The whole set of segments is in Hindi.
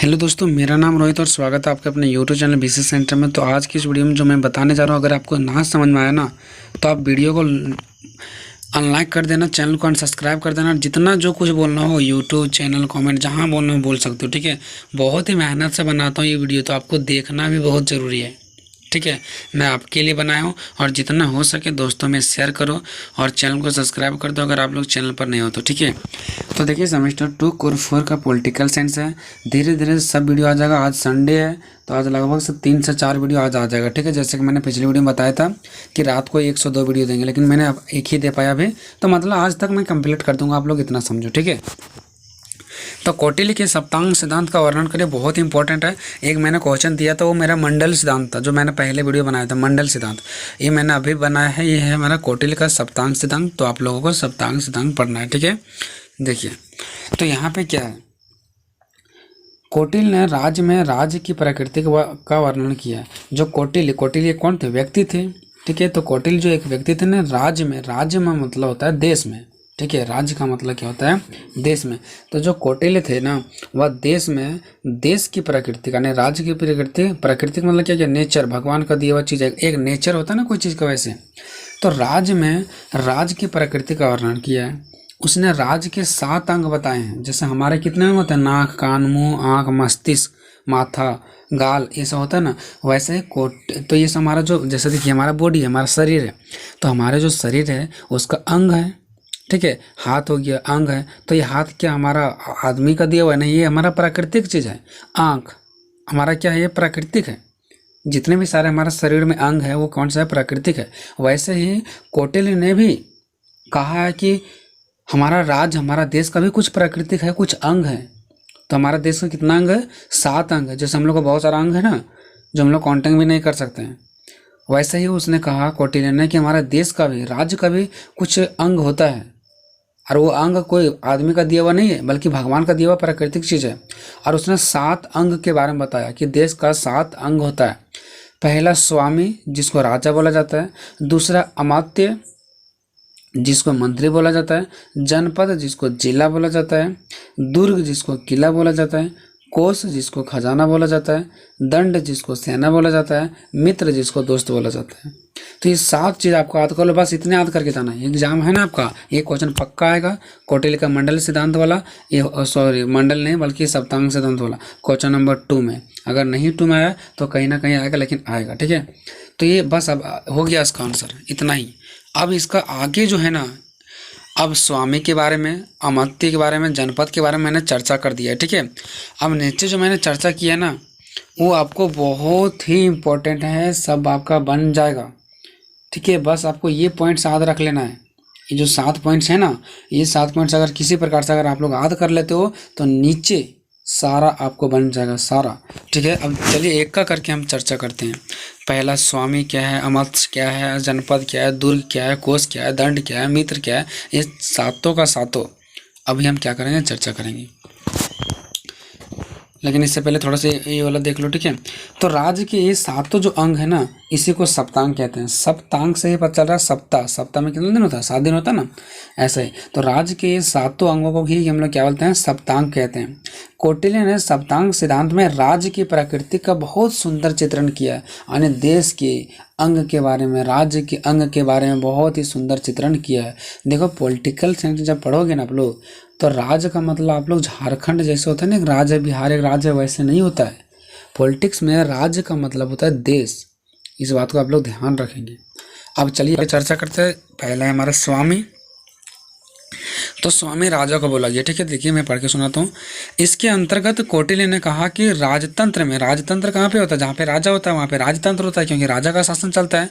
हेलो दोस्तों, मेरा नाम रोहित और स्वागत है आपके अपने यूट्यूब चैनल बीसी सेंटर में। तो आज की इस वीडियो में जो मैं बताने जा रहा हूँ, अगर आपको ना समझ में आया ना तो आप वीडियो को अनलाइक कर देना, चैनल को अनसब्सक्राइब कर देना। जितना जो कुछ बोलना हो यूट्यूब चैनल कमेंट जहाँ बोलना हो बोल सकते हो, ठीक है। बहुत ही मेहनत से बनाता हूँ ये वीडियो, तो आपको देखना भी बहुत ज़रूरी है, ठीक है। मैं आपके लिए बनाया हूँ और जितना हो सके दोस्तों में शेयर करो और चैनल को सब्सक्राइब कर दो अगर आप लोग चैनल पर नहीं हो तो, ठीक है। तो देखिए, सेमेस्टर 2 कोर 4 का पॉलिटिकल साइंस है। धीरे धीरे सब वीडियो आ जाएगा। आज संडे है तो आज लगभग से 3 से 4 वीडियो आज आ जाएगा, ठीक है। जैसे कि मैंने पिछली वीडियो में बताया था कि रात को 102 वीडियो देंगे, लेकिन मैंने अब एक ही दे पाया अभी। तो मतलब आज तक मैं कंप्लीट कर दूंगा, आप लोग इतना समझो, ठीक है। तो कौटिल्य के सप्तांग सिद्धांत का वर्णन करिए, बहुत इंपॉर्टेंट है। एक मैंने क्वेश्चन दिया था, वो मेरा मंडल सिद्धांत था, जो मैंने पहले वीडियो बनाया था मंडल सिद्धांत। ये मैंने अभी बनाया है, ये है मेरा कौटिल्य का सप्तांग सिद्धांत। तो आप लोगों को सप्तांग सिद्धांत पढ़ना है, ठीक है। देखिए, तो यहाँ पे क्या है, कौटिल्य ने राज्य में राज्य की प्रकृति का वर्णन किया है। जो कौटिल्य कौन थे? व्यक्ति थे, ठीक है। तो कौटिल्य जो एक व्यक्ति थे ना, राज्य में मतलब होता है देश में, ठीक है। राज्य का मतलब क्या होता है? देश में। तो जो कौटिल्य थे ना, वह देश में देश की प्रकृति का, राज्य की प्रकृति मतलब क्या क्या? नेचर, भगवान का दिया हुआ चीज़ है, एक नेचर होता है ना कोई चीज़ का, वैसे। तो राज्य में राज्य की प्रकृति का वर्णन किया है। उसने राज्य के 7 अंग बताए हैं। जैसे हमारे कितने अंग होते हैं? नाक, कान, मुंह, आँख, मस्तिष्क, माथा, गाल, ये सब होता है ना। वैसे ही तो ये सब हमारा जो, जैसे देखिए हमारा बॉडी है, हमारा शरीर है। तो हमारे जो शरीर है उसका अंग है, ठीक है। हाथ हो गया, अंग है। तो ये हाथ क्या हमारा आदमी का दिया हुआ है? नहीं, ये हमारा प्राकृतिक चीज़ है। आँख हमारा क्या है? ये प्राकृतिक है। जितने भी सारे हमारे शरीर में अंग है वो कौन सा है? प्राकृतिक है। वैसे ही कौटिल्य ने भी कहा है कि हमारा राज्य, हमारा देश का भी कुछ प्राकृतिक है, कुछ अंग है। तो हमारा देश का कितना अंग है? 7 अंग है। जैसे हम लोग को बहुत सारा अंग है ना, जो हम लोग काउंटिंग भी नहीं कर सकते हैं। वैसे ही उसने कहा, कौटिल्य ने, कि हमारा देश का भी, राज्य का भी कुछ अंग होता है। और वो अंग कोई आदमी का दिया हुआ नहीं है, बल्कि भगवान का दिया हुआ प्राकृतिक चीज़ है। और उसने 7 अंग के बारे में बताया कि देश का 7 अंग होता है। पहला स्वामी, जिसको राजा बोला जाता है। दूसरा अमात्य, जिसको मंत्री बोला जाता है। जनपद, जिसको जिला बोला जाता है। दुर्ग, जिसको किला बोला जाता है। कोष, जिसको खजाना बोला जाता है। दंड, जिसको सेना बोला जाता है। मित्र, जिसको दोस्त बोला जाता है। तो ये 7 चीज़ आपको याद कर लो, बस इतने याद करके जाना है। एग्जाम है ना आपका, ये क्वेश्चन पक्का आएगा। कौटिल्य का मंडल सिद्धांत वाला, ये सॉरी मंडल नहीं बल्कि सप्तांग सिद्धांत वाला, क्वेश्चन नंबर 2 में। अगर नहीं 2 में आया तो कहीं ना कहीं आएगा, लेकिन आएगा, ठीक है। तो ये बस अब हो गया इसका आंसर, इतना ही। अब इसका आगे जो है ना, अब स्वामी के बारे में, अमात्य के बारे में, जनपद के बारे में मैंने चर्चा कर दिया है, ठीक है। अब नीचे जो मैंने चर्चा किया है ना, वो आपको बहुत ही इम्पोर्टेंट है, सब आपका बन जाएगा, ठीक है। बस आपको ये पॉइंट्स याद रख लेना है। ये जो 7 पॉइंट्स है ना, ये 7 पॉइंट्स अगर किसी प्रकार से अगर आप लोग याद कर लेते हो तो नीचे सारा आपको बन जाएगा, सारा, ठीक है। अब चलिए एक का करके हम चर्चा करते हैं। पहला, स्वामी क्या है, अमात्य क्या है, जनपद क्या है, दुर्ग क्या है, कोष क्या है, दंड क्या है, मित्र क्या है, ये सातों का सातों अभी हम क्या करेंगे? चर्चा करेंगे। लेकिन इससे पहले थोड़ा सा ये वाला देख लो, ठीक है। तो राज्य के ये 7 जो अंग है ना, इसी को सप्तांग कहते हैं। सप्तांग से ही पता चल रहा है, सप्ताह में कितने दिन होता है? 7 दिन होता है ना, ऐसा ही। तो राज्य के ये 7 अंगों को ही हम लोग क्या बोलते हैं? सप्तांग कहते हैं। कौटिल्य ने सप्तांग सिद्धांत में राज्य की प्रकृति का बहुत सुंदर चित्रण किया है, यानी देश के अंग के बारे में, राज्य के अंग के बारे में बहुत ही सुंदर चित्रण किया है। देखो, पॉलिटिकल साइंस जब पढ़ोगे ना आप लोग, तो राज्य का मतलब आप लोग झारखंड जैसे होता है ना, एक राज्य है, बिहार एक राज्य है, वैसे नहीं होता है। पॉलिटिक्स में राज्य का मतलब होता है देश। इस बात को आप लोग ध्यान रखेंगे। अब चलिए चर्चा करते हैं। पहला है हमारा स्वामी। तो स्वामी राजा को बोला गया, ठीक है। देखिए मैं पढ़ के सुनाता हूँ। इसके अंतर्गत कौटिल्य ने कहा कि राजतंत्र में, राजतंत्र कहाँ पे होता है? जहाँ पे राजा होता है वहाँ पे राजतंत्र होता है, क्योंकि राजा का शासन चलता है।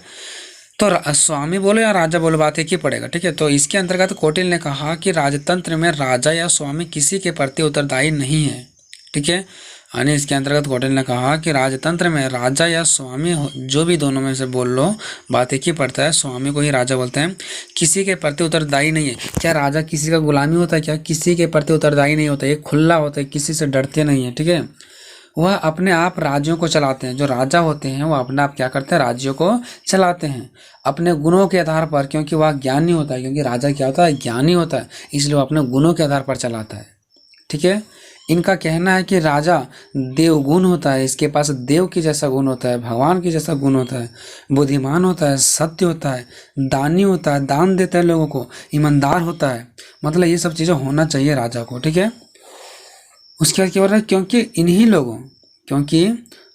तो स्वामी बोलो या राजा बोलो, बात एक ही पड़ेगा, ठीक है। तो इसके अंतर्गत कौटिल्य ने कहा कि राजतंत्र में राजा या स्वामी किसी के प्रति उत्तरदायी नहीं है, ठीक है। यानी इसके अंतर्गत कौटिल्य ने कहा कि राजतंत्र में राजा या स्वामी, जो भी दोनों में से बोल लो, बात एक ही पड़ता है। स्वामी को ही राजा बोलते हैं। किसी के प्रति उत्तरदायी नहीं है। क्या राजा किसी का गुलामी होता है? क्या किसी के प्रति उत्तरदायी नहीं होता है, खुला होता है, किसी से डरते नहीं है, ठीक है। वह अपने आप राज्यों को चलाते हैं। जो राजा होते हैं वो अपने आप क्या करते हैं? राज्यों को चलाते हैं अपने गुणों के आधार पर, क्योंकि वह ज्ञानी होता है। क्योंकि राजा क्या होता है? ज्ञानी होता है, इसलिए वो अपने गुणों के आधार पर चलाता है, ठीक है। इनका कहना है कि राजा देवगुण होता है, इसके पास देव की जैसा गुण होता है, भगवान की जैसा गुण होता है, बुद्धिमान होता है, सत्य होता है, दानी होता है, दान देता है लोगों को, ईमानदार होता है। मतलब ये सब चीज़ें होना चाहिए राजा को, ठीक है। उसके बाद क्या हो रहा है, क्योंकि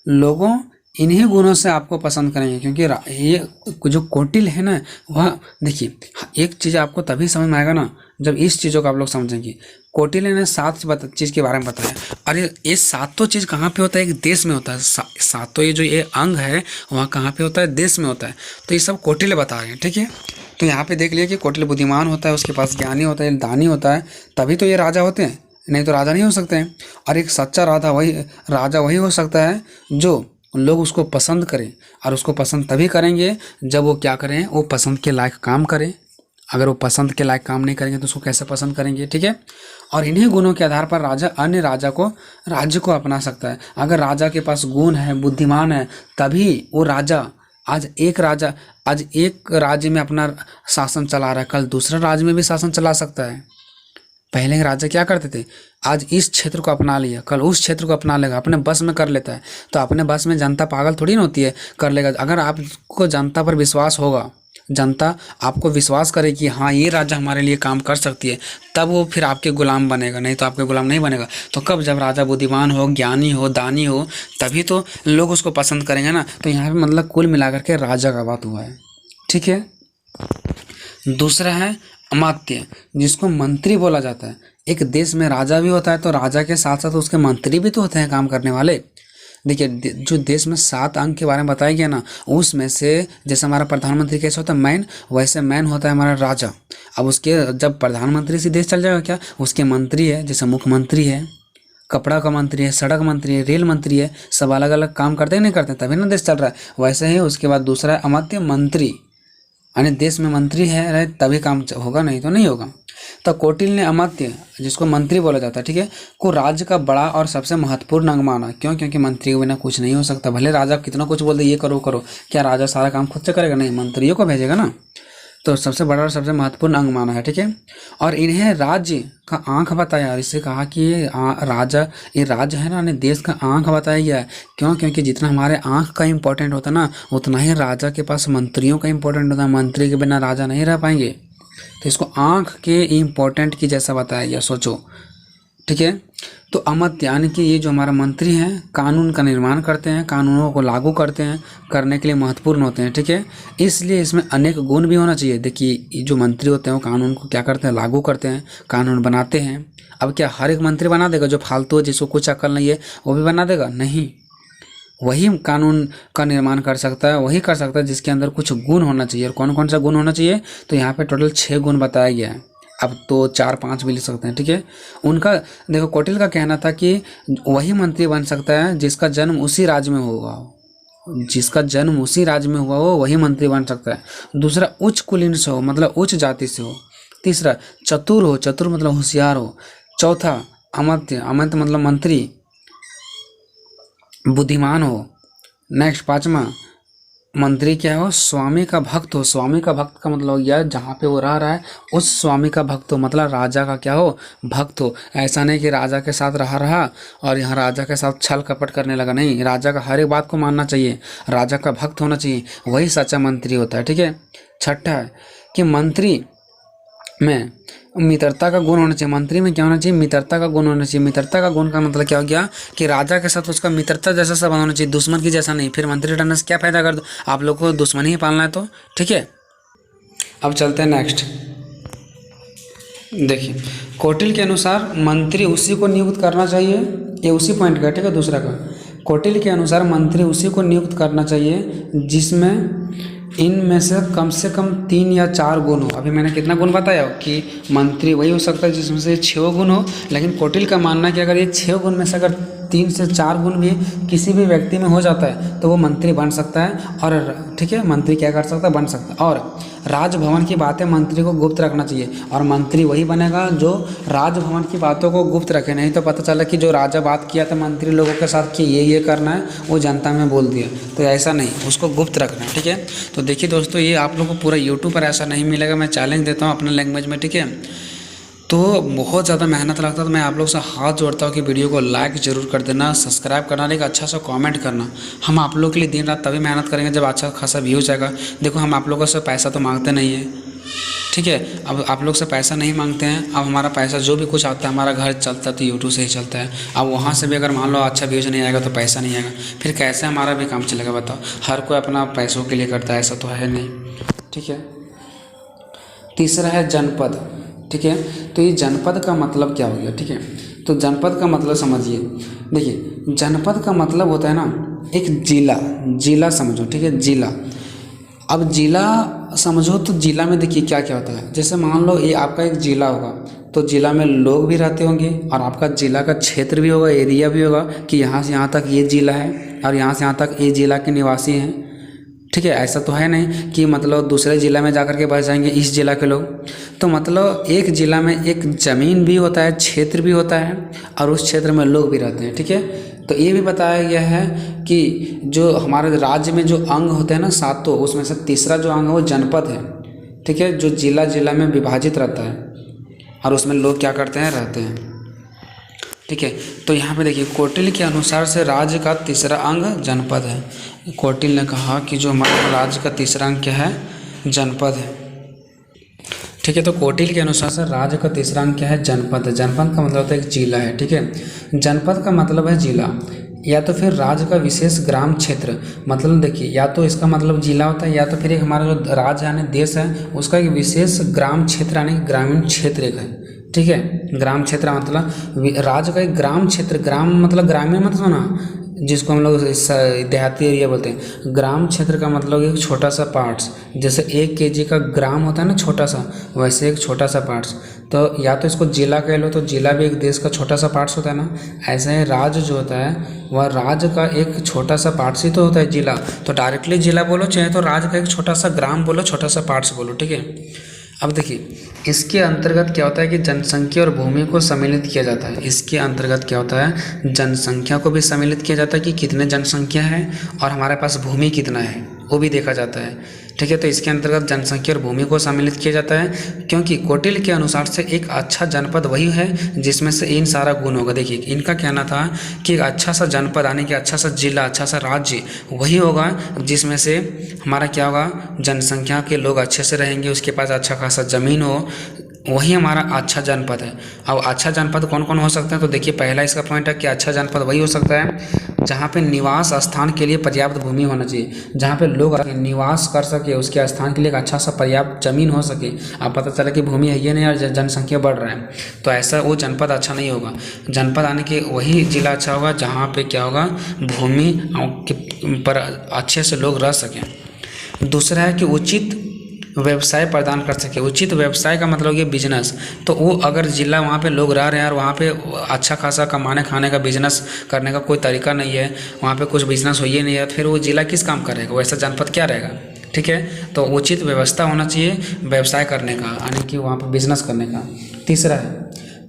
लोगों इन्हीं गुणों से आपको पसंद करेंगे, क्योंकि ये जो कौटिल्य है ना, वह देखिए एक चीज़ आपको तभी समझ में आएगा ना जब इस चीज़ों को आप लोग समझेंगे। कौटिल्य ने 7 चीज़ के बारे में बताया। अरे ये सातों चीज़ कहाँ पे होता है, एक देश में होता है। सातों ये जो ये अंग है वहाँ कहाँ पे होता है, देश में होता है। तो ये सब कौटिल्य बता रहे हैं, ठीक है। तो यहाँ पे देख लिया कि कौटिल्य बुद्धिमान होता है, उसके पास ज्ञानी होता है, दानी होता है, तभी तो ये राजा होते हैं, नहीं तो राजा नहीं हो सकते हैं। और एक सच्चा राजा वही हो सकता है जो लोग उसको पसंद करें, और उसको पसंद तभी करेंगे जब वो क्या करें, वो पसंद के लायक काम करें। अगर वो पसंद के लायक काम नहीं करेंगे तो उसको कैसे पसंद करेंगे, ठीक है। और इन्हीं गुणों के आधार पर राजा अन्य राज्य को अपना सकता है। अगर राजा के पास गुण है, बुद्धिमान है, तभी वो राजा आज एक राज्य में अपना शासन चला रहा है, कल दूसरा राज्य में भी शासन चला सकता है। पहले के राजा क्या करते थे, आज इस क्षेत्र को अपना लिया, कल उस क्षेत्र को अपना लेगा, अपने बस में कर लेता है। तो अपने बस में जनता पागल थोड़ी ना होती है, कर लेगा। अगर आपको जनता पर विश्वास होगा, जनता आपको विश्वास करे कि हाँ ये राजा हमारे लिए काम कर सकती है, तब वो फिर आपके गुलाम बनेगा, नहीं तो आपके गुलाम नहीं बनेगा। तो कब, जब राजा बुद्धिमान हो, ज्ञानी हो, दानी हो, तभी तो लोग उसको पसंद करेंगे ना। तो यहाँ पे मतलब कुल मिलाकर के राजा का बात हुआ है, ठीक है। दूसरा है अमात्य, जिसको मंत्री बोला जाता है। एक देश में राजा भी होता है तो राजा के साथ साथ उसके मंत्री भी तो होते हैं काम करने वाले। देखिए जो देश में 7 अंग के बारे में बताया गया ना, उसमें से जैसे हमारा प्रधानमंत्री कैसे होता है मैन, वैसे मैन होता है हमारा राजा। अब उसके जब प्रधानमंत्री से देश चल जाएगा क्या, उसके मंत्री है, जैसे मुख्यमंत्री है, कपड़ा का मंत्री है, सड़क मंत्री है, रेल मंत्री है, सब अलग अलग काम करते नहीं करते, तभी ना देश चल रहा है। वैसे ही उसके बाद दूसरा है अमात्य, मंत्री, यानी देश में मंत्री है रहे तभी काम होगा, नहीं तो नहीं होगा। तो कौटिल्य ने अमात्य, जिसको मंत्री बोला जाता है, ठीक है, को राज्य का बड़ा और सबसे महत्वपूर्ण अंग माना। क्यों, क्योंकि मंत्री के बिना कुछ नहीं हो सकता। भले राजा कितना कुछ बोल दे, ये करो करो, क्या राजा सारा काम खुद से करेगा, नहीं, मंत्रियों को भेजेगा ना। तो सबसे बड़ा और सबसे महत्वपूर्ण अंग माना है, ठीक है। और इन्हें राज्य का आंख बताया, और इससे कहा कि ये राज्य है ना, देश का आंख बताया गया है। क्यों, क्योंकि जितना हमारे आंख का इम्पोर्टेंट होता है ना, उतना ही राजा के पास मंत्रियों का इम्पोर्टेंट होता है। मंत्री के बिना राजा नहीं रह पाएंगे। तो इसको आंख के इम्पोर्टेंट की जैसा बताया गया, सोचो, ठीक है। तो अमात्य यानी कि ये जो हमारा मंत्री हैं कानून का निर्माण करते हैं, कानूनों को लागू करते हैं, करने के लिए महत्वपूर्ण होते हैं, ठीक है। इसलिए इसमें अनेक गुण भी होना चाहिए। देखिए जो मंत्री होते हैं वो कानून को क्या करते हैं, लागू करते हैं, कानून बनाते हैं। अब क्या हर एक मंत्री बना देगा, जो फालतू है, जिसको कुछ अकल नहीं है, वो भी बना देगा? नहीं, वही कानून का निर्माण कर सकता है, वही कर सकता है जिसके अंदर कुछ गुण होना चाहिए। और कौन कौन सा गुण होना चाहिए, तो यहाँ पे टोटल 6 गुण बताया गया है। अब तो 4-5 भी लिख सकते हैं, ठीक है। उनका देखो, कौटिल्य का कहना था कि वही मंत्री बन सकता है जिसका जन्म उसी राज्य में हुआ हो, जिसका जन्म उसी राज्य में हुआ हो वही मंत्री बन सकता है। दूसरा उच्च कुलीन से हो, मतलब उच्च जाति से हो। तीसरा चतुर हो, चतुर मतलब होशियार हो। चौथा अमात्य, अमात्य मतलब मंत्री, बुद्धिमान हो। नेक्स्ट 5वां मंत्री क्या हो, स्वामी का भक्त हो। स्वामी का भक्त का मतलब यह जहाँ पे वो रह रहा है उस स्वामी का भक्त हो, मतलब राजा का क्या हो, भक्त हो। ऐसा नहीं कि राजा के साथ रहा और यहाँ राजा के साथ छल कपट करने लगा, नहीं, राजा का हर एक बात को मानना चाहिए, राजा का भक्त होना चाहिए, वही सच्चा मंत्री होता है, ठीक है। छठा है कि मंत्री में मित्रता का गुण होना चाहिए। मंत्री में क्या होना चाहिए, मित्रता का गुण होना चाहिए। मित्रता का गुण का मतलब क्या हो गया कि राजा के साथ उसका मित्रता जैसा संबंध होना चाहिए, दुश्मन की जैसा नहीं। फिर मंत्री रहने से क्या फायदा, कर दो आप लोग को दुश्मन ही पालना है तो, ठीक है। अब चलते हैं नेक्स्ट। देखिए कौटिल्य के अनुसार मंत्री उसी को नियुक्त करना चाहिए, ये उसी पॉइंट का, ठीक है। दूसरा का कौटिल्य के अनुसार मंत्री उसी को नियुक्त करना चाहिए जिसमें इनमें से कम 3 या 4 गुण हो। अभी मैंने कितना गुण बताया कि मंत्री वही हो सकता है जिसमें से 6 गुण हो, लेकिन कौटिल्य का मानना है कि अगर ये 6 गुण में से अगर 3 से 4 गुण भी किसी भी व्यक्ति में हो जाता है तो वो मंत्री बन सकता है। और ठीक है, मंत्री क्या कर सकता है, बन सकता है। और राजभवन की बातें मंत्री को गुप्त रखना चाहिए, और मंत्री वही बनेगा जो राजभवन की बातों को गुप्त रखे। नहीं तो पता चला कि जो राजा बात किया था मंत्री लोगों के साथ कि ये करना है, वो जनता में बोल दिया, तो ऐसा नहीं, उसको गुप्त रखना है, ठीक है। तो देखिए दोस्तों, ये आप लोगों को पूरा यूट्यूब पर ऐसा नहीं मिलेगा, मैं चैलेंज देता हूँ अपने लैंग्वेज में, ठीक है। तो बहुत ज़्यादा मेहनत लगता है। तो मैं आप लोग से हाथ जोड़ता हूँ कि वीडियो को लाइक ज़रूर कर देना, सब्सक्राइब करना, एक अच्छा सा कमेंट करना। हम आप लोग के लिए दिन रात तभी मेहनत करेंगे जब अच्छा खासा व्यूज़ आएगा। देखो हम आप लोगों से पैसा तो मांगते नहीं है, ठीक है। अब आप लोग से पैसा नहीं मांगते हैं। अब हमारा पैसा जो भी कुछ आता है, हमारा घर चलता है तो यूट्यूब से ही चलता है। अब वहाँ से भी अगर मान लो अच्छा व्यूज़ नहीं आएगा तो पैसा नहीं आएगा, फिर कैसे हमारा भी काम चलेगा बताओ। हर कोई अपना पैसों के लिए करता है, ऐसा तो है नहीं, ठीक है। तीसरा है जनपद, ठीक है। तो ये जनपद का मतलब क्या हो गया, ठीक है। तो जनपद का मतलब समझिए, देखिए जनपद का मतलब होता है ना एक जिला, जिला समझो, ठीक है, जिला। अब जिला समझो तो जिला में देखिए क्या क्या होता है। जैसे मान लो ये आपका एक जिला होगा, तो जिला में लोग भी रहते होंगे और आपका जिला का क्षेत्र भी होगा, एरिया भी होगा कि यहाँ से यहाँ तक ये जिला है और यहाँ से यहाँ तक ये जिला के निवासी हैं, ठीक है। ऐसा तो है नहीं कि मतलब दूसरे ज़िला में जाकर के बस जाएंगे इस ज़िला के लोग। तो मतलब एक ज़िला में एक ज़मीन भी होता है, क्षेत्र भी होता है और उस क्षेत्र में लोग भी रहते हैं, ठीक है। तो ये भी बताया गया है कि जो हमारे राज्य में जो अंग होते हैं ना सातों, उसमें से तीसरा जो अंग है वो जनपद है, ठीक है, जो जिला जिला में विभाजित रहता है और उसमें लोग क्या करते हैं, रहते हैं, ठीक है। तो यहाँ पे देखिए कौटिल्य के अनुसार से राज्य का तीसरा अंग जनपद है। कौटिल्य ने कहा कि जो हमारा राज्य का तीसरा अंग क्या है, जनपद है, ठीक है। तो कौटिल्य के अनुसार से राज्य का तीसरा अंग क्या है, जनपद है। जनपद का मतलब होता है एक जिला है, ठीक है। जनपद का मतलब है जिला, या तो फिर राज्य का विशेष ग्राम क्षेत्र। मतलब देखिए या तो इसका मतलब जिला होता है, या तो फिर एक हमारा जो राज्य यानी देश है उसका एक विशेष ग्राम क्षेत्र यानी ग्रामीण क्षेत्र एक है, ठीक है। ग्राम क्षेत्र मतलब राज्य का एक ग्राम क्षेत्र, ग्राम मतलब ग्रामीण मतलब ना जिसको हम लोग देहाती एरिया बोलते हैं। ग्राम क्षेत्र का मतलब एक छोटा सा पार्ट्स, जैसे 1 kg का ग्राम होता है ना छोटा सा, वैसे एक छोटा सा पार्ट्स। तो या तो इसको जिला कह लो, तो जिला भी एक देश का छोटा सा पार्ट्स होता है ना, ऐसे ही राज्य जो होता है वह राज्य का एक छोटा सा पार्ट्स ही तो होता है जिला। तो डायरेक्टली जिला बोलो, चाहे तो राज्य का एक छोटा सा ग्राम बोलो, छोटा सा पार्ट्स बोलो, ठीक है। अब देखिए इसके अंतर्गत क्या होता है कि जनसंख्या और भूमि को सम्मिलित किया जाता है। इसके अंतर्गत क्या होता है, जनसंख्या को भी सम्मिलित किया जाता है कि कितने जनसंख्या है और हमारे पास भूमि कितना है वो भी देखा जाता है, ठीक है। तो इसके अंतर्गत जनसंख्या और भूमि को सम्मिलित किया जाता है, क्योंकि कौटिल्य के अनुसार से एक अच्छा जनपद वही है जिसमें से इन सारा गुण होगा। देखिए इनका कहना था कि एक अच्छा सा जनपद यानी कि अच्छा सा जिला, अच्छा सा राज्य वही होगा जिसमें से हमारा क्या होगा, जनसंख्या के लोग अच्छे से रहेंगे, उसके पास अच्छा खासा ज़मीन हो, वही हमारा अच्छा जनपद है। अब अच्छा जनपद कौन कौन हो सकते हैं, तो देखिए पहला इसका पॉइंट है कि अच्छा जनपद वही हो सकता है जहाँ पे निवास स्थान के लिए पर्याप्त भूमि होना चाहिए, जहाँ पे लोग निवास कर सके, उसके स्थान के लिए एक अच्छा सा पर्याप्त जमीन हो सके। अब पता चला कि भूमि है ये नहीं और जनसंख्या बढ़ रहा है, तो ऐसा वो जनपद अच्छा नहीं होगा। जनपद आने के वही जिला अच्छा होगा जहाँ पे क्या होगा, भूमि पर अच्छे से लोग रह सकें। दूसरा है कि उचित व्यवसाय प्रदान कर सके। उचित व्यवसाय का मतलब ये बिजनेस, तो वो अगर जिला वहाँ पे लोग रह रहे हैं और वहाँ पे अच्छा खासा कमाने खाने का बिजनेस करने का कोई तरीका नहीं है, वहाँ पे कुछ बिजनेस हो ही नहीं है, तो फिर वो जिला किस काम करेगा, वैसा जनपद क्या रहेगा, ठीक है। तो उचित व्यवस्था होना चाहिए व्यवसाय करने का, यानी कि वहाँ पे बिजनेस करने का। तीसरा है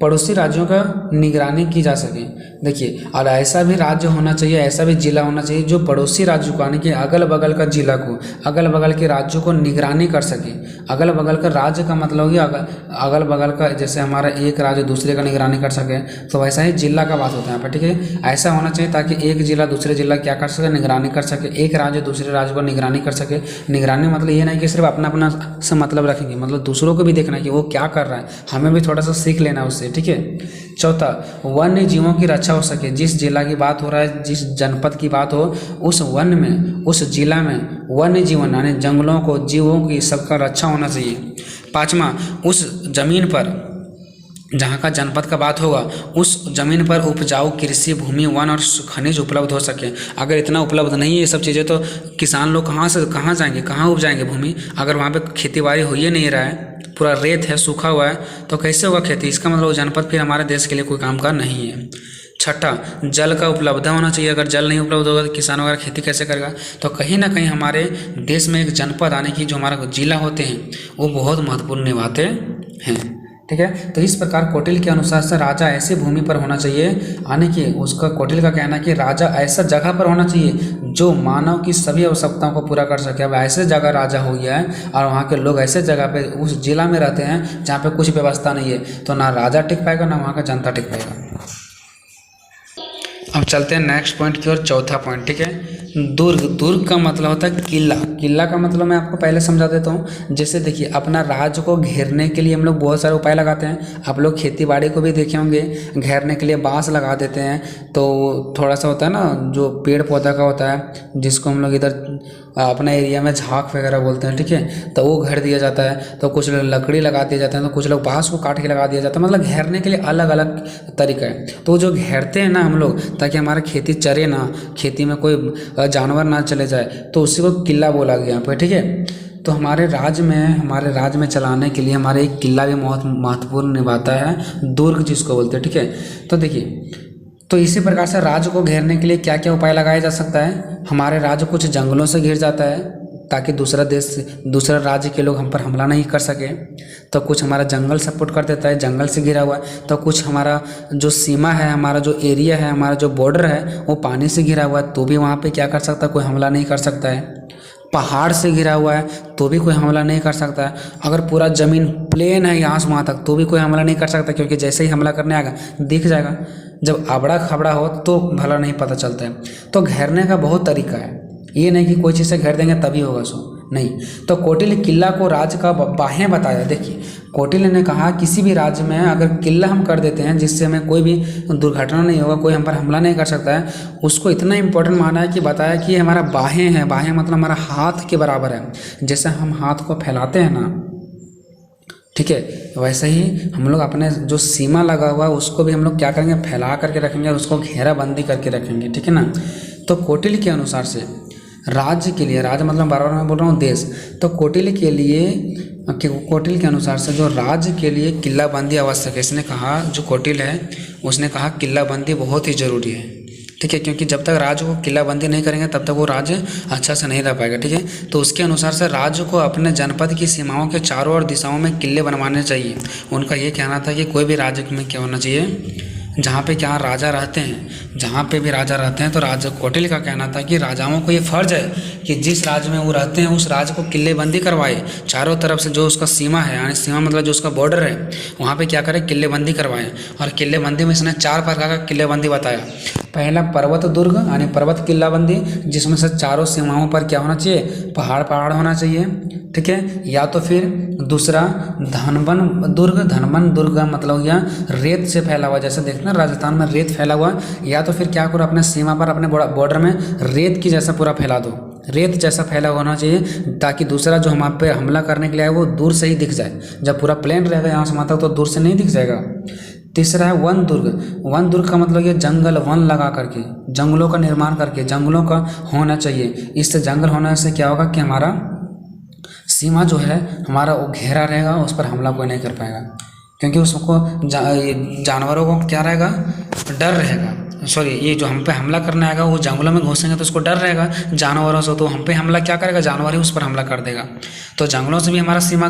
पड़ोसी राज्यों का निगरानी की जा सके। देखिए और ऐसा भी राज्य होना चाहिए, ऐसा भी जिला होना चाहिए जो पड़ोसी राज्यों को यानी कि अगल बगल का जिला को, अगल बगल के राज्यों को निगरानी कर सके। अगल बगल का राज्य का मतलब हो गया अगल बगल का, जैसे हमारा एक राज्य दूसरे का निगरानी कर सके, तो वैसा ही जिला का बात होता है यहाँ पर, ठीक है। ऐसा होना चाहिए ताकि एक जिला दूसरे जिला क्या कर सके, निगरानी कर सके, एक राज्य दूसरे राज्य को निगरानी कर सके। निगरानी मतलब ये नहीं कि सिर्फ अपना अपना से मतलब रखेंगे, मतलब दूसरों को भी देखना है कि वो क्या कर रहा है, हमें भी थोड़ा सा सीख लेना उससे, ठीक है। चौथा वन्य जीवों की रक्षा हो सके। जिस जिला की बात हो रहा है, जिस जनपद की बात हो, उस वन में, उस जिला में वन्य जीवन यानी जंगलों को, जीवों की सबका रक्षा होना चाहिए। पांचवा उस जमीन पर जहाँ का जनपद का बात होगा उस जमीन पर उपजाऊ कृषि भूमि, वन और खनिज उपलब्ध हो सके। अगर इतना उपलब्ध नहीं है ये सब चीज़ें, तो किसान लोग कहाँ से कहाँ जाएंगे, कहाँ उपजाएंगे भूमि। अगर वहाँ पे खेती बाड़ी हो ही नहीं रहा है, पूरा रेत है, सूखा हुआ है, तो कैसे होगा खेती। इसका मतलब जनपद फिर हमारे देश के लिए कोई काम का नहीं है। छठा जल का उपलब्ध होना चाहिए। अगर जल नहीं उपलब्ध होगा तो किसान वगैरह खेती कैसे करेगा। तो कहीं ना कहीं हमारे देश में एक जनपद आने की जो हमारा जिला होते हैं वो बहुत महत्वपूर्ण निभाते हैं, ठीक है। तो इस प्रकार कौटिल्य के अनुसार से राजा ऐसी भूमि पर होना चाहिए, यानी कि उसका कौटिल्य का कहना है कि राजा ऐसा जगह पर होना चाहिए जो मानव की सभी आवश्यकताओं को पूरा कर सके। अब ऐसे जगह राजा हो गया है और वहाँ के लोग ऐसे जगह पे उस जिला में रहते हैं जहाँ पे कुछ व्यवस्था नहीं है, तो ना राजा टिक पाएगा ना वहाँ का जनता टिक पाएगा। अब चलते हैं नेक्स्ट पॉइंट की ओर, चौथा पॉइंट, ठीक है। दुर्ग, दुर्ग का मतलब होता है किला। किला का मतलब मैं आपको पहले समझा देता हूँ। जैसे देखिए, अपना राज्य को घेरने के लिए हम लोग बहुत सारे उपाय लगाते हैं। आप लोग खेती बाड़ी को भी देखे होंगे, घेरने के लिए बांस लगा देते हैं। तो थोड़ा सा होता है ना, जो पेड़ पौधा का होता है, जिसको हम लोग इधर अपने एरिया में झाँक वगैरह बोलते हैं, ठीक है, तो वो घेर दिया जाता है। तो कुछ लोग लकड़ी लगा दिए जाते हैं, तो कुछ लोग बांस को काट के लगा दिया जाता है। मतलब घेरने के लिए अलग अलग तरीका है। तो जो घेरते हैं ना हम लोग, ताकि हमारा खेती चरे ना, खेती में कोई जानवर ना चले जाए, तो उसी को किला बोला गया यहाँ पे, ठीक है। तो हमारे राज्य में चलाने के लिए हमारे एक किला भी बहुत महत्वपूर्ण निभाता है, दुर्ग जिसको बोलते हैं, ठीक है। तो देखिए, तो इसी प्रकार से राज्य को घेरने के लिए क्या क्या उपाय लगाया जा सकता है। हमारे राज्य कुछ जंगलों से घिर जाता है ताकि दूसरा राज्य के लोग हम पर हमला नहीं कर सके। तो कुछ हमारा जंगल सपोर्ट कर देता है, जंगल से घिरा हुआ है। तो कुछ हमारा जो सीमा है, हमारा जो एरिया है, हमारा जो बॉर्डर है, वो पानी से घिरा हुआ है, तो भी वहाँ पे क्या कर सकता है, कोई हमला नहीं कर सकता है। पहाड़ से घिरा हुआ है तो भी कोई हमला नहीं कर सकता है। अगर पूरा ज़मीन प्लेन है यहाँ से वहाँ तक, तो भी कोई हमला नहीं कर सकता, क्योंकि जैसे ही हमला करने आएगा दिख जाएगा। जब आबड़ा खबड़ा हो तो भला नहीं पता चलता है। तो घेरने का बहुत तरीका है, ये नहीं कि कोई चीज़ से घेर देंगे तभी होगा सो नहीं। तो कौटिल्य किला को राज्य का बाहें बताया। देखिए, कौटिल्य ने कहा किसी भी राज्य में अगर किला हम कर देते हैं जिससे हमें कोई भी दुर्घटना नहीं होगा, कोई हम पर हमला नहीं कर सकता है, उसको इतना इंपॉर्टेंट माना है कि बताया कि हमारा बाहें हैं। बाहें मतलब हमारा हाथ के बराबर है। जैसे हम हाथ को फैलाते हैं ना, ठीक है, वैसे ही हम लोग अपने जो सीमा लगा हुआ है उसको भी हम लोग क्या करेंगे, फैला करके रखेंगे, उसको घेराबंदी करके रखेंगे, ठीक है ना। तो कौटिल्य के अनुसार से राज्य के लिए, राज्य मतलब बार बार मैं बोल रहा हूँ देश, तो कौटिल्य के अनुसार से जो राज्य के लिए किलाबंदी आवश्यक है। इसने कहा, जो कौटिल्य है उसने कहा किलाबंदी बहुत ही ज़रूरी है, ठीक है, क्योंकि जब तक राज्य को किलाबंदी नहीं करेंगे तब तक वो राज्य अच्छा से नहीं रह पाएगा, ठीक है। तो उसके अनुसार से राज्य को अपने जनपद की सीमाओं के चारों ओर दिशाओं में किले बनवाने चाहिए। उनका ये कहना था कि कोई भी राज्य में क्या होना चाहिए, जहाँ पे क्या राजा रहते हैं, जहाँ पे भी राजा रहते हैं, तो राजा कौटिल्य का कहना था कि राजाओं को ये फर्ज है कि जिस राज्य में वो रहते हैं उस राज्य को किलेबंदी करवाए। चारों तरफ से जो उसका सीमा है, यानी सीमा मतलब जो उसका बॉर्डर है, वहाँ पे क्या करें, किलेबंदी करवाएं। और किलेबंदी में इसने 4 प्रकार का किलेबंदी बताया। पहला पर्वत दुर्ग यानी पर्वत किलाबंदी, जिसमें से चारों सीमाओं पर क्या होना चाहिए, पहाड़ होना चाहिए, ठीक है। या तो फिर दूसरा धनवन दुर्ग का मतलब हो गया रेत से फैला हुआ, जैसे देखना राजस्थान में रेत फैला हुआ। या तो फिर क्या करो, अपने सीमा पर अपने बॉर्डर में रेत की जैसा पूरा फैला दो, रेत जैसा फैला होना चाहिए, ताकि दूसरा जो हम आप पे हमला करने के लिए आए वो दूर से ही दिख जाए। जब पूरा प्लेन रहेगा यहाँ से वहाँ तक तो दूर से नहीं दिख जाएगा। तीसरा है वन दुर्ग का मतलब ये जंगल वन लगा करके, जंगलों का निर्माण करके, जंगलों का होना चाहिए। इससे जंगल होने से क्या होगा कि हमारा सीमा जो है हमारा वो घेरा रहेगा, उस पर हमला कोई नहीं कर पाएगा, क्योंकि उसको जानवरों को क्या रहेगा, डर रहेगा। सॉरी, ये जो हम पे हमला करने आएगा वो जंगलों में घुसेंगे तो उसको डर रहेगा जानवरों से, तो हम पे हमला क्या करेगा, जानवर ही उस पर हमला कर देगा। तो जंगलों से भी हमारा सीमा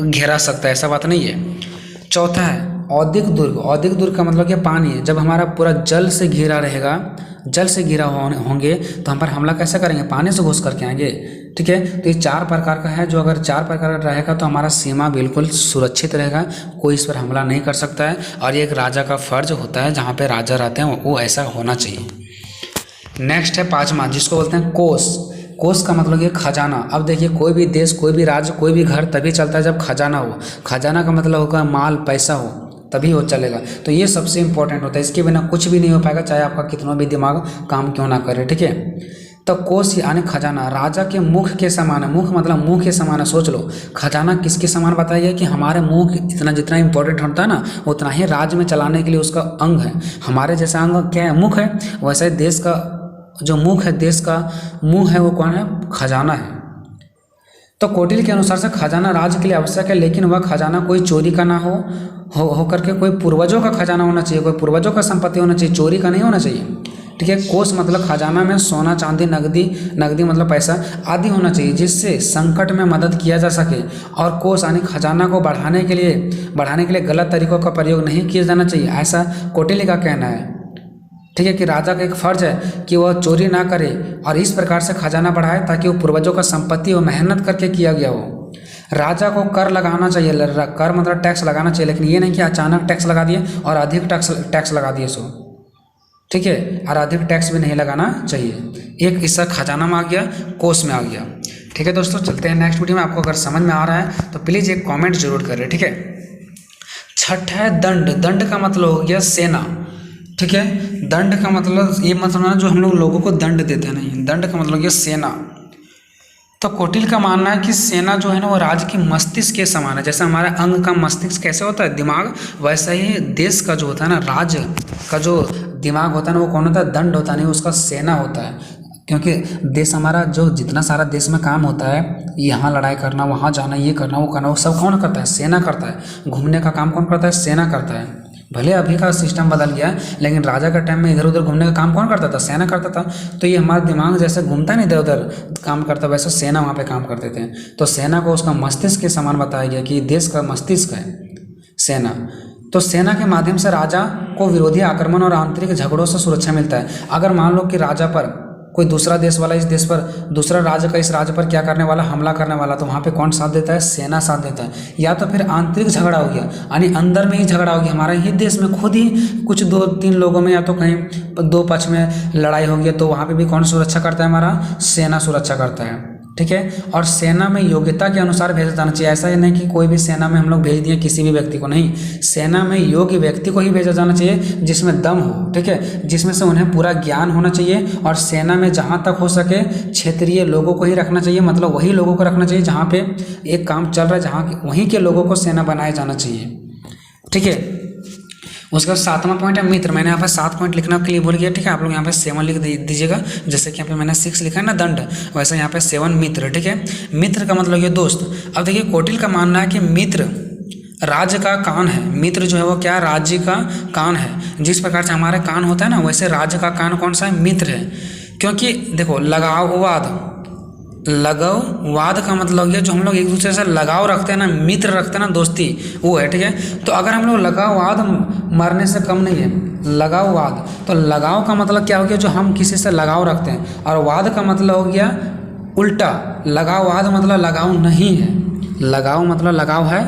घेरा सकता है, ऐसा बात नहीं है। चौथा है औद्योगिक दुर्ग। औद्योगिक दुर्ग का मतलब क्या, पानी है। जब हमारा पूरा जल से घिरा रहेगा, जल से घिरा होंगे तो हम पर हमला कैसे करेंगे, पानी से घुस करके आएंगे, ठीक है। तो ये 4 प्रकार का है, जो अगर 4 प्रकार का रहेगा तो हमारा सीमा बिल्कुल सुरक्षित रहेगा, कोई इस पर हमला नहीं कर सकता है। और ये एक राजा का फर्ज होता है, जहाँ पे राजा रहते हैं वो ऐसा होना चाहिए। नेक्स्ट है 5वां, जिसको बोलते हैं कोष। कोष का मतलब ये खजाना। अब देखिए, कोई भी देश, कोई भी राज्य, कोई भी घर तभी चलता है जब खजाना हो। खजाना का मतलब होगा माल, पैसा हो, तभी वो चलेगा। तो ये सबसे इंपॉर्टेंट होता है, इसके बिना कुछ भी नहीं हो पाएगा, चाहे आपका कितना भी दिमाग काम क्यों ना करे, ठीक है। तो कोष यानी खजाना राजा के मुख के समान है। मुख मतलब मुंह के समान है। सोच लो, खजाना किसके समान बताइए कि हमारे मुंह इतना जितना इंपॉर्टेंट होता है ना, उतना ही राज्य में चलाने के लिए उसका अंग है। हमारे जैसा अंग क्या है, मुख है, वैसे देश का जो मुख है, देश का मुंह है, वो कौन है, खजाना है। तो कौटिल्य के अनुसार से खजाना राज्य के लिए आवश्यक है, लेकिन वह खजाना कोई चोरी का ना हो करके कोई पूर्वजों का खजाना होना चाहिए, कोई पूर्वजों का संपत्ति होना चाहिए, चोरी का नहीं होना चाहिए, ठीक है। कोष मतलब खजाना में सोना चांदी नगदी मतलब पैसा आदि होना चाहिए, जिससे संकट में मदद किया जा सके। और कोष यानी खजाना को बढ़ाने के लिए गलत तरीकों का प्रयोग नहीं किया जाना चाहिए, ऐसा कौटिल्य का कहना है, ठीक है, कि राजा का एक फर्ज है कि वह चोरी ना करे और इस प्रकार से खजाना बढ़ाए ताकि वो पूर्वजों का संपत्ति वो मेहनत करके किया गया हो। राजा को कर लगाना चाहिए, कर मतलब टैक्स लगाना चाहिए, लेकिन ये नहीं कि अचानक टैक्स लगा दिए और अधिक टैक्स लगा दिए सो, ठीक है, और अधिक टैक्स भी नहीं लगाना चाहिए। एक हिस्सा खजाना में आ गया, कोष में आ गया। ठीक है दोस्तों, चलते हैं नेक्स्ट वीडियो में। आपको अगर समझ में आ रहा है तो प्लीज़ एक कमेंट जरूर करें। ठीक है, छठा है दंड। दंड का मतलब हो गया सेना। ठीक है, दंड का मतलब ये मतलब ना जो हम लोगों को दंड देते हैं, नहीं, दंड का मतलब हो गया सेना। तो कौटिल्य का मानना है कि सेना जो है ना वो राज्य की मस्तिष्क के समान है। जैसे हमारे अंग का मस्तिष्क कैसे होता है, दिमाग, वैसा ही देश का जो होता है ना, राज्य का जो दिमाग होता है ना, वो कौन होता है, दंड होता नहीं, उसका सेना होता है। क्योंकि देश हमारा जो जितना सारा देश में काम होता है, यहाँ लड़ाई करना, वहाँ जाना, ये करना, वो करना, वो सब कौन करता है, सेना करता है। घूमने का काम कौन करता है, सेना करता है। भले अभी का सिस्टम बदल गया है, लेकिन राजा का टाइम में इधर उधर घूमने का काम कौन करता था, सेना करता था। तो ये हमारा दिमाग जैसे घूमता है ना इधर उधर काम करता, वैसे सेना वहाँ पे काम करते थे। तो सेना को उसका मस्तिष्क के समान बताया गया कि देश का मस्तिष्क है सेना। तो सेना के माध्यम से राजा को विरोधी आक्रमण और आंतरिक झगड़ों से सुरक्षा मिलता है। अगर मान लो कि राजा पर कोई दूसरा देश वाला इस देश पर, दूसरा राज्य का इस राज्य पर क्या करने वाला, हमला करने वाला, तो वहाँ पे कौन साथ देता है, सेना साथ देता है। या तो फिर आंतरिक झगड़ा हो गया, यानी अंदर में ही झगड़ा हो गया, हमारा ही देश में खुद ही कुछ 2-3 लोगों में या तो कहीं दो पक्ष में लड़ाई हो गया, तो वहाँ पे भी कौन सुरक्षा करता है, हमारा सेना सुरक्षा करता है। ठीक है, और सेना में योग्यता के अनुसार भेजा जाना चाहिए। ऐसा ही नहीं कि कोई भी सेना में हम लोग भेज दिए किसी भी व्यक्ति को, नहीं, सेना में योग्य व्यक्ति को ही भेजा जाना चाहिए जिसमें दम हो। ठीक है, जिसमें से उन्हें पूरा ज्ञान होना चाहिए। और सेना में जहाँ तक हो सके क्षेत्रीय लोगों को ही रखना चाहिए, मतलब वही लोगों को रखना चाहिए जहाँ पे एक काम चल रहा है, जहाँ वहीं के लोगों को सेना बनाया जाना चाहिए। ठीक है, उसका 7वां पॉइंट है मित्र। मैंने यहाँ पर 7 पॉइंट लिखना के लिए बोल गया। ठीक है, आप लोग यहाँ पे 7 लिख दीजिएगा। जैसे कि यहाँ पे मैंने 6 लिखा है ना दंड, वैसे यहाँ पे 7 मित्र। ठीक है, मित्र का मतलब ये दोस्त। अब देखिए कौटिल्य का मानना है कि मित्र राज्य का कान है। मित्र जो है वो क्या, राज्य का कान है। जिस प्रकार से हमारे कान होता है ना, वैसे राज्य का कान कौन सा है, मित्र है। क्योंकि देखो लगाववाद का मतलब ये जो हम लोग एक दूसरे से लगाव रखते हैं ना, मित्र रखते हैं ना, दोस्ती, वो है। ठीक है, तो अगर हम लोग लगाववाद मरने से कम नहीं है, लगाववाद, तो लगाव का मतलब क्या हो गया, जो हम किसी से लगाव रखते हैं, और वाद का मतलब हो गया उल्टा। लगाववाद मतलब लगाव नहीं है, लगाव मतलब लगाव है,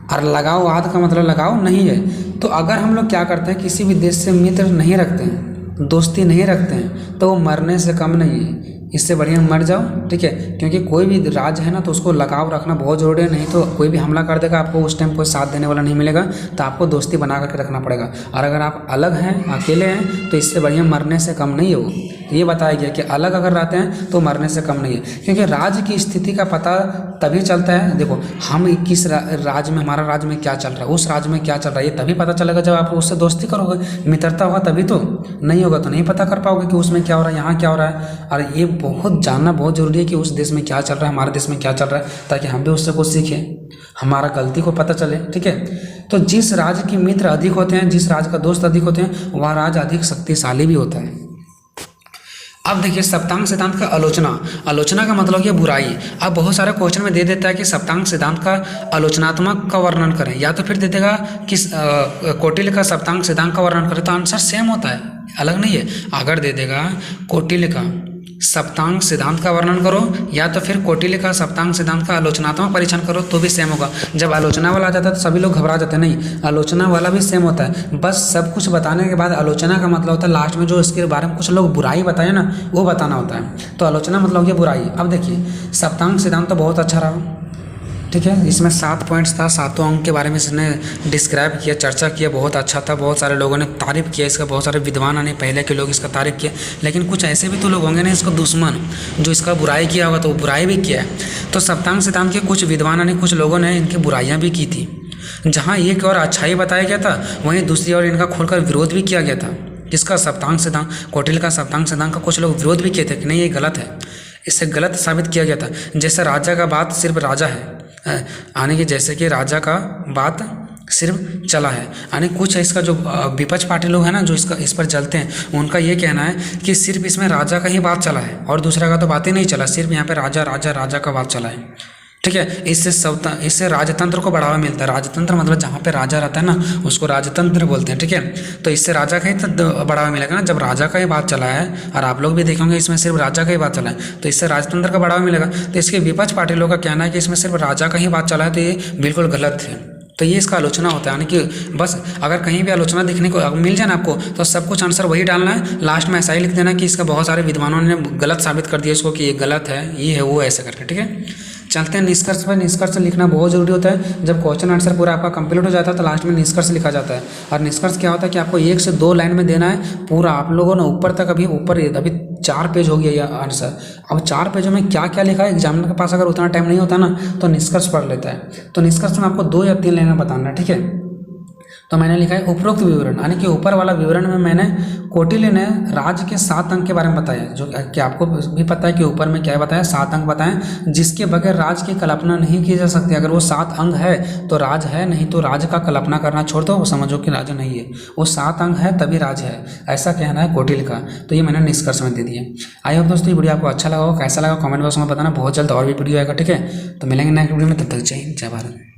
और लगाववाद का मतलब लगाव नहीं है। तो अगर हम लोग क्या करते हैं, किसी भी देश से मित्र नहीं रखते हैं, दोस्ती नहीं रखते हैं, तो वो मरने से कम नहीं है। इससे बढ़िया मर जाओ। ठीक है, क्योंकि कोई भी राज्य है ना, तो उसको लगाव रखना बहुत ज़रूरी है। नहीं तो कोई भी हमला कर देगा, आपको उस टाइम कोई साथ देने वाला नहीं मिलेगा, तो आपको दोस्ती बना करके रखना पड़ेगा। और अगर आप अलग हैं, अकेले हैं, तो इससे बढ़िया मरने से कम नहीं है वो। ये बताया गया कि अलग अगर रहते हैं तो मरने से कम नहीं है। क्योंकि राज्य की स्थिति का पता तभी चलता है, देखो हम किस राज्य में, हमारा राज्य में क्या चल रहा है, उस राज्य में क्या चल रहा है, ये तभी पता चलेगा जब आप उससे दोस्ती करोगे, मित्रता होगा तभी तो। नहीं होगा तो नहीं पता कर पाओगे कि उसमें क्या हो रहा है, यहाँ क्या हो रहा है। और ये बहुत जानना बहुत ज़रूरी है कि उस देश में क्या चल रहा है, हमारे देश में क्या चल रहा है, ताकि हम भी उससे कुछ सीखें, हमारा गलती को पता चले। ठीक है, तो जिस राज्य के मित्र अधिक होते हैं, जिस राज्य का दोस्त अधिक होते हैं, वह राज्य अधिक शक्तिशाली भी होता है। अब देखिए सप्तांग सिद्धांत का आलोचना का मतलब है बुराई। अब बहुत सारे क्वेश्चन में दे देता है कि सप्तांग सिद्धांत का आलोचनात्मक का वर्णन करें, या तो फिर दे देगा कि कौटिल्य का सप्तांग सिद्धांत का वर्णन करें, तो आंसर सेम होता है, अलग नहीं है। अगर दे देगा कौटिल्य का सप्तांग सिद्धांत का वर्णन करो, या तो फिर कौटिल्य का सप्तांग सिद्धांत का आलोचनात्मक परीक्षण करो, तो भी सेम होगा। जब आलोचना वाला आ जाता है तो सभी लोग घबरा जाते हैं, नहीं, आलोचना वाला भी सेम होता है। बस सब कुछ बताने के बाद आलोचना का मतलब होता है लास्ट में जो इसके बारे में कुछ लोग बुराई बताए ना, वो बताना होता है। तो आलोचना मतलब ये बुराई। अब देखिए सप्तांग सिद्धांत तो बहुत अच्छा रहा। ठीक है, इसमें 7 पॉइंट्स था, 7 अंक के बारे में इसने डिस्क्राइब किया, चर्चा किया, बहुत अच्छा था। बहुत सारे लोगों ने तारीफ़ किया इसका, बहुत सारे विद्वान ने पहले के लोग इसका तारीफ़ किया। लेकिन कुछ ऐसे भी तो लोग होंगे ना इसको दुश्मन, जो इसका बुराई किया होगा, तो वो बुराई भी किया है। तो सप्तांग सिद्धांत के कुछ विद्वान ने, कुछ लोगों ने इनकी बुराइयाँ भी की थी। जहाँ एक और अच्छाई बताया गया था, वहीं दूसरी ओर इनका खोलकर विरोध भी किया गया था। इसका सप्तांग सिद्धांत, कौटिल्य का सप्तांग सिद्धांत का कुछ लोग विरोध भी किए थे कि नहीं ये गलत है, इससे गलत साबित किया गया था। जैसे राजा का बात सिर्फ राजा है, आने की, जैसे कि राजा का बात सिर्फ चला है, यानी कुछ इसका जो विपक्ष पार्टी लोग हैं ना, जो इस पर चलते हैं, उनका ये कहना है कि सिर्फ इसमें राजा का ही बात चला है और दूसरा का तो बात ही नहीं चला, सिर्फ यहाँ पे राजा राजा राजा का बात चला है। ठीक है। इससे राजतंत्र को बढ़ावा मिलता है। राजतंत्र मतलब जहाँ पे राजा रहता है ना, उसको राजतंत्र बोलते हैं। ठीक है, तो इससे राजा का ही तो बढ़ावा मिलेगा ना, जब राजा का ही बात चला है और आप लोग भी देखेंगे इसमें सिर्फ राजा का ही बात चला है, तो इससे राजतंत्र का बढ़ावा मिलेगा। तो इसके विपक्ष पार्टी लोगों का कहना है कि इसमें सिर्फ राजा का ही बात चला है, तो ये बिल्कुल गलत है। तो ये इसका आलोचना होता है, यानी कि बस अगर कहीं भी आलोचना देखने को मिल जाए ना आपको, तो सब कुछ आंसर वही डालना है, लास्ट में ऐसा ही लिख देना कि इसका बहुत सारे विद्वानों ने गलत साबित कर दिया इसको कि ये गलत है, ये है वो, ऐसे करके। ठीक है, चलते हैं निष्कर्ष पर। निष्कर्ष लिखना बहुत जरूरी होता है। जब क्वेश्चन आंसर पूरा आपका कंप्लीट हो जाता है तो लास्ट में निष्कर्ष लिखा जाता है। और निष्कर्ष क्या होता है कि आपको 1 से 2 लाइन में देना है पूरा। आप लोगों ने ऊपर तक अभी 4 पेज हो गया ये आंसर। अब 4 पेजों में क्या क्या लिखा है, एग्जामिनर के पास अगर उतना टाइम नहीं होता ना तो निष्कर्ष पढ़ लेता है। तो निष्कर्ष में आपको 2 या 3 लाइन में बताना है। ठीक है, तो मैंने लिखा है उपरोक्त विवरण, यानी कि ऊपर वाला विवरण में मैंने कौटिल्य ने राज्य के 7 अंक के बारे में बताया, जो कि आपको भी पता है कि ऊपर में क्या बताया, 7 अंक बताएं जिसके बगैर राज्य की कल्पना नहीं की जा सकती। अगर वो 7 अंक है तो राज है, नहीं तो राज्य का कल्पना करना छोड़ दो, वो समझो कि राज्य नहीं है। वो 7 अंक है तभी राज्य है, ऐसा कहना है कौटिल्य का। तो ये मैंने निष्कर्ष में दे दिया। आई होप दोस्तों ये वीडियो आपको अच्छा लगा हो, कैसा लगा कमेंट बॉक्स में बताना। बहुत जल्द और भी वीडियो आएगा। ठीक है, तो मिलेंगे नेक्स्ट वीडियो में, तब तक जय हिंद, जय भारत।